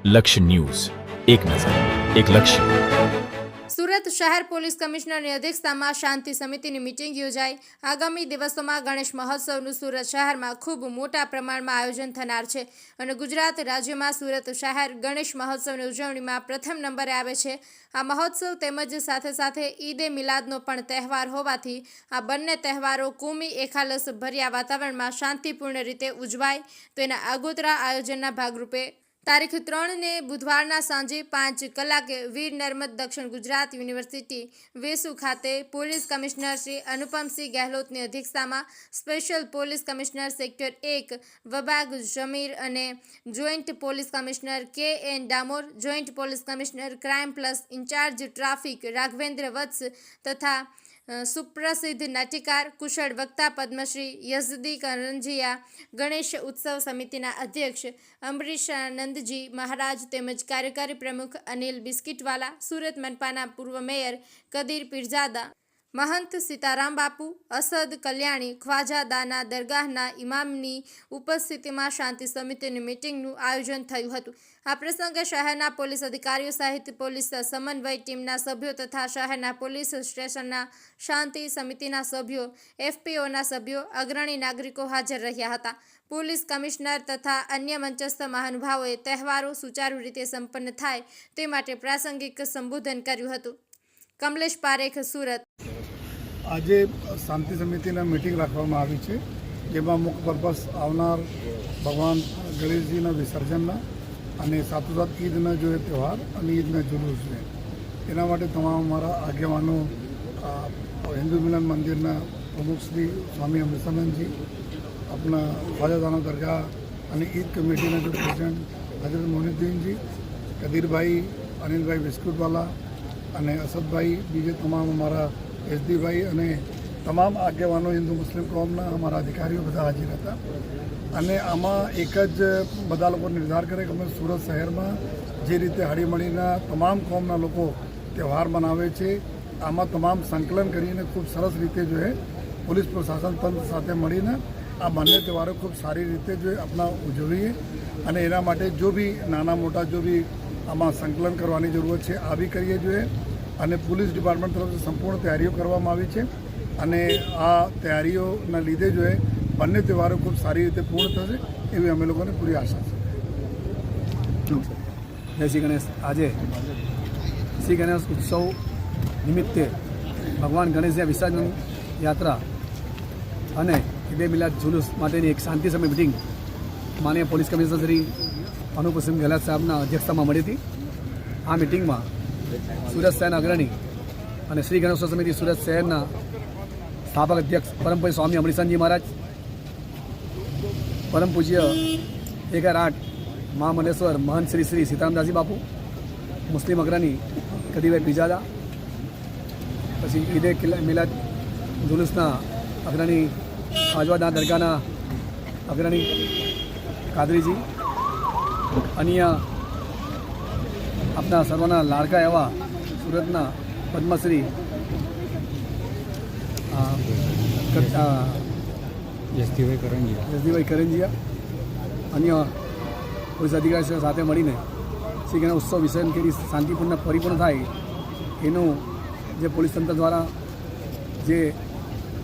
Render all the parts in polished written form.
લક્ષ્ય ન્યૂઝ, એક નજર, એક લક્ષ્ય. સુરત શહેર પોલીસ કમિશનરની અધ્યક્ષતામાં શાંતિ સમિતિની મીટિંગ યોજાઈ. આગામી દિવસોમાં ગણેશ મહોત્સવનું સુરત શહેરમાં ખૂબ મોટા પ્રમાણમાં આયોજન થનાર છે અને ગુજરાત રાજ્યમાં સુરત શહેર ગણેશ મહોત્સવની ઉજવણીમાં પ્રથમ નંબરે આવે છે. આ મહોત્સવ તેમજ સાથે સાથે ઈદે મિલાદનો પણ તહેવાર હોવાથી આ બંને તહેવારો કોમી એખાલસ ભર્યા વાતાવરણમાં શાંતિપૂર્ણ રીતે ઉજવાય તેના આગોતરા આયોજનના ભાગરૂપે તારીખ 3 ને બુધવારના સાંજે 5 કલાકે વીર નર્મદ દક્ષિણ ગુજરાત યુનિવર્સિટી વેસુ ખાતે પોલીસ કમિશનર શ્રી અનુપમસિંહ ગહેલોતની અધ્યક્ષતામાં special police commissioner sector 1 વબાગ Zameer અને joint police commissioner કે.એન. Damor, joint police commissioner crime plus in charge traffic Raghavendra વત્સ તથા સુપ્રસિદ્ધ નાટ્યકાર કુશળ વક્તા પદ્મશ્રી યઝદી કરંજીયા, ગણેશ ઉત્સવ સમિતિના અધ્યક્ષ અમરીશાનંદજી મહારાજ તેમજ કાર્યકારી પ્રમુખ અનિલ બિસ્કિટવાલા, સુરત મનપાના પૂર્વ મેયર કદીર પીરજાદા, મહંત સીતારામ બાપુ, અસદ કલ્યાણી, ખ્વાજા દાના દરગાહના ઇમામની ઉપસ્થિતિમાં શાંતિ સમિતિની મીટિંગનું આયોજન થયું હતું. આ પ્રસંગે શહેરના પોલીસ અધિકારીઓ સહિત પોલીસ સમન્વય ટીમના સભ્યો તથા શહેરના પોલીસ સ્ટેશનના શાંતિ સમિતિના સભ્યો, એફપીઓના સભ્યો, અગ્રણી નાગરિકો હાજર રહ્યા હતા. પોલીસ કમિશનર તથા અન્ય મંચસ્થ મહાનુભાવોએ તહેવારો સુચારુ રીતે સંપન્ન થાય તે માટે પ્રાસંગિક સંબોધન કર્યું હતું. કમલેશ પારેખ, સુરત. આજે શાંતિ સમિતિના મિટિંગ રાખવામાં આવી છે, જેમાં મુખ્ય પર્પસ આવનાર ભગવાન ગણેશજીના વિસર્જનના અને સાથોસાથ ઈદના જો એ તહેવાર અને ઈદના જુલુસ છે એના માટે તમામ અમારા આગેવાનો, હિન્દુ મિલન મંદિરના પ્રમુખ શ્રી સ્વામી અમૃતાનંદજી, આપણા ખ્વાજાદાના દરગાહ અને ઈદ કમિટીના જો પ્રેસિડેન્ટ હજરત મોહિદ્દીનજી, કદીરભાઈ, અનિલભાઈ બિસ્કુટવાલા અને અસદભાઈ, બીજે તમામ અમારા એસડીભાઈ અને તમામ આગેવાનો હિન્દુ મુસ્લિમ કોમના અમારા અધિકારીઓ બધા હાજર હતા. અને આમાં એક જ બધા લોકો નિર્ધાર કરે કે અમે સુરત શહેરમાં જે રીતે હળીમળીના તમામ કોમના લોકો તહેવાર મનાવે છે, આમાં તમામ સંકલન કરીને ખૂબ સરસ રીતે જો એ પોલીસ પ્રશાસન તંત્ર સાથે મળીને આ બંને તહેવારો ખૂબ સારી રીતે જો આપણા ઉજવીએ અને એના માટે જો બી નાના મોટા જો બી આમાં સંકલન કરવાની જરૂરત છે આ બી કરીએ જોઈએ. અને પોલીસ ડિપાર્ટમેન્ટ તરફથી સંપૂર્ણ તૈયારીઓ કરવામાં આવી છે અને આ તૈયારીઓના લીધે જો એ બંને તહેવારો ખૂબ સારી રીતે પૂર્ણ થશે એવી અમે લોકોને પૂરી આશા છે. જય શ્રી ગણેશ. આજે શ્રી ગણેશ ઉત્સવ નિમિત્તે ભગવાન ગણેશની વિસર્જન યાત્રા અને ઈદે મિલાદ જુલુસ માટેની એક શાંતિ સમિતિ મિટિંગ માનનીય પોલીસ કમિશનર શ્રી અનુપમસિંહ ગહેલોત સાહેબના અધ્યક્ષતામાં મળી હતી. આ મિટિંગમાં સુરત શહેરના અગ્રણી અને શ્રી ગણેશ સમિતિ સુરત શહેરના સ્થાપક અધ્યક્ષ પરમ પૂજ્ય સ્વામી અમરીશાનંદજી મહારાજ, પરમ પૂજ્ય 1/8 મહામંડલેશ્વર મહંત શ્રી શ્રી સીતારામદાસજી બાપુ, મુસ્લિમ અગ્રણી કદીરભાઈ પીરજાદા, પછી ઈદે મિલાદ જુલુસના અગ્રણી ખ્વાજા દરગાહના અગ્રણી કાદરીજી, અન્ય આપણા સર્વના લાડકા એવા સુરતના પદ્મશ્રી યઝદીભાઈ કરંજીયા, અન્ય પોલીસ અધિકારીઓ સાથે મળીને શ્રી ગણેશ ઉત્સવ વિસર્જન કરી શાંતિપૂર્ણ પરિપૂર્ણ થાય એનું જે પોલીસ તંત્ર દ્વારા જે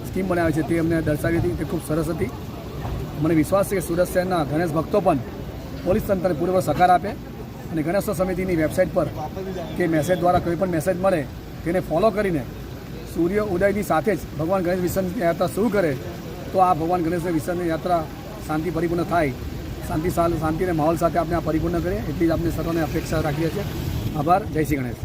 સ્કીમ બનાવી છે તે અમને દર્શાવી હતી તે ખૂબ સરસ હતી. મને વિશ્વાસ છે કે સુરત શહેરના ગણેશ ભક્તો પણ પોલીસ તંત્રને પૂરેપૂરો સહકાર આપે અને ગણેશ સમિતિની વેબસાઇટ પર કે મેસેજ દ્વારા કોઈ પણ મેસેજ મળે તેને ફોલો કરીને સૂર્ય ઉદયની સાથે જ ભગવાન ગણેશ વિસર્જન યાત્રા શરૂ કરે તો આ ભગવાન ગણેશ વિસર્જન યાત્રા શાંતિ પરિપૂર્ણ થાય, શાંતિ અને માહોલ સાથે આપણે આ પરિપૂર્ણ કરીએ એટલી જ આપણે સર્વને અપેક્ષા રાખીએ છીએ. આભાર. જય શ્રી ગણેશ.